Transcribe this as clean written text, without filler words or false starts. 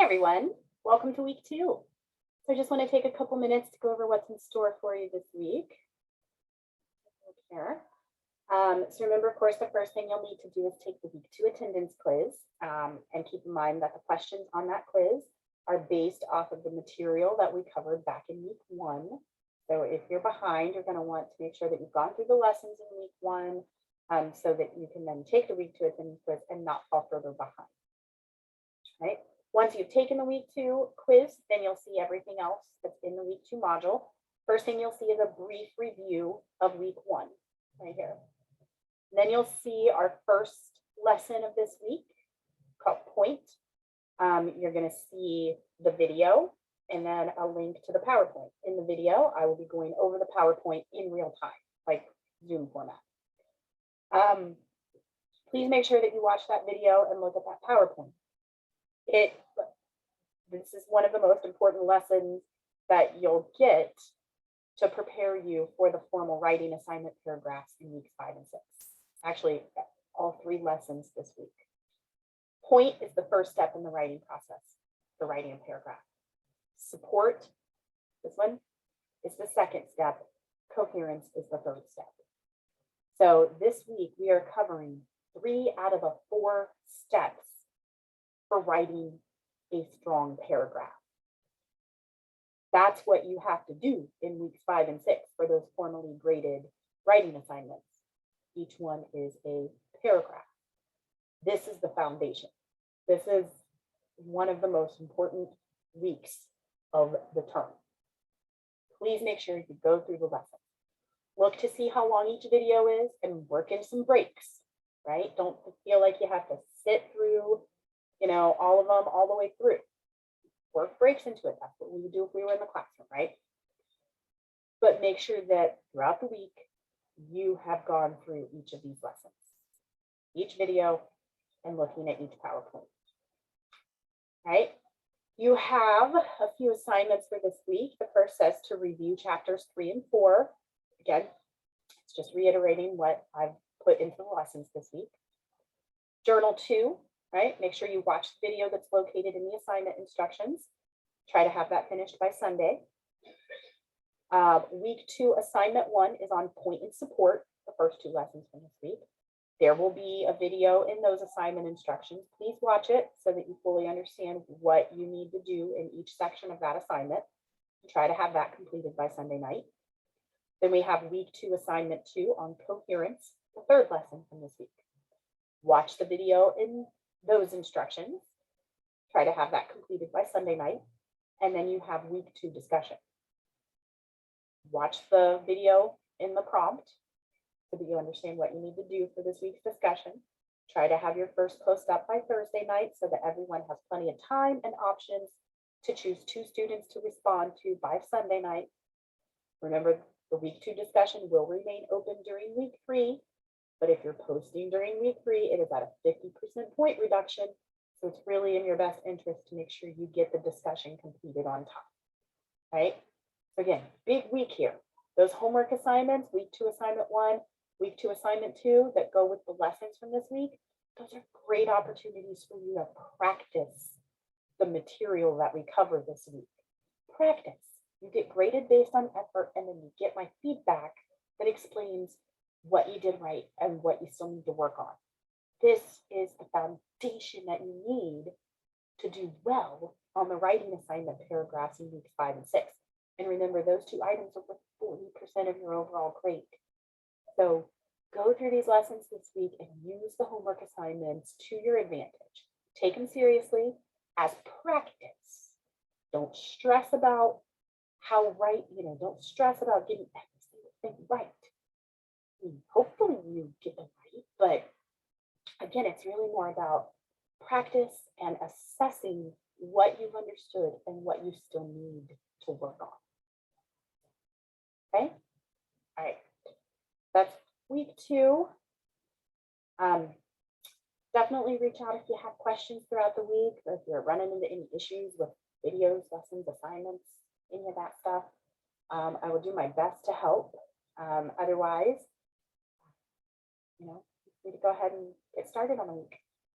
Hey everyone, welcome to week 2. So I just want to take a couple minutes to go over what's in store for you this week. Here. So remember, of course, the first thing you'll need to do is take the week 2 attendance quiz, and keep in mind that the questions on that quiz are based off of the material that we covered back in week 1. So if you're behind, you're going to want to make sure that you've gone through the lessons in week 1, so that you can then take the week 2 attendance quiz and not fall further behind. Right? Once you've taken the week 2 quiz, then you'll see everything else that's in the week 2 module. First thing you'll see is a brief review of week 1 right here. Then you'll see our first lesson of this week called Point. You're going to see the video and then a link to the PowerPoint. In the video, I will be going over the PowerPoint in real time, like Zoom format. Please make sure that you watch that video and look at that PowerPoint. This is one of the most important lessons that you'll get to prepare you for the formal writing assignment paragraphs in weeks 5 and 6. Actually, all 3 lessons this week. Point is the first step in the writing process, the writing a paragraph. Support, this one, is the second step. Coherence is the third step. So this week we are covering 3 out of the 4 steps for writing a strong paragraph. That's what you have to do in weeks 5 and 6 for those formally graded writing assignments. Each one is a paragraph. This is the foundation. This is one of the most important weeks of the term. Please make sure you go through the lesson. Look to see how long each video is and work in some breaks, right? Don't feel like you have to sit through, all of them all the way through. Work breaks into it. That's what we would do if we were in the classroom, right? But make sure that throughout the week, you have gone through each of these lessons, each video, and looking at each PowerPoint, right? You have a few assignments for this week. The first says to review chapters 3 and 4. Again, it's just reiterating what I've put into the lessons this week. Journal 2, right? Make sure you watch the video that's located in the assignment instructions. Try to have that finished by Sunday. Week 2 assignment 1 is on point and support, the first 2 lessons from this week. There will be a video in those assignment instructions. Please watch it so that you fully understand what you need to do in each section of that assignment. Try to have that completed by Sunday night. Then we have week 2 assignment 2 on coherence, the third lesson from this week. Watch the video in those instructions. Try to have that completed by Sunday night. And then you have week 2 discussion. Watch the video in the prompt so that you understand what you need to do for this week's discussion. Try to have your first post up by Thursday night so that everyone has plenty of time and options to choose 2 students to respond to by Sunday night. Remember, the week 2 discussion will remain open during week 3, but if you're posting during week 3, it is at a 50% point reduction. So it's really in your best interest to make sure you get the discussion completed on time, right? So again, big week here. Those homework assignments, week 2 assignment 1, week 2 assignment 2 that go with the lessons from this week, those are great opportunities for you to practice the material that we cover this week. Practice. You get graded based on effort, and then you get my feedback that explains what you did right and what you still need to work on. This is the foundation that you need to do well on the writing assignment paragraphs in weeks 5 and 6. And remember, those 2 items are worth 40% of your overall grade. So go through these lessons this week and use the homework assignments to your advantage. Take them seriously as practice. Don't stress about don't stress about getting every single thing right. Hopefully you get them right, but again, it's really more about practice and assessing what you've understood and what you still need to work on. Okay? All right. That's week 2. Definitely reach out if you have questions throughout the week, or if you're running into any issues with videos, lessons, assignments, any of that stuff. I will do my best to help. Otherwise, feel free to go ahead and get started on the week.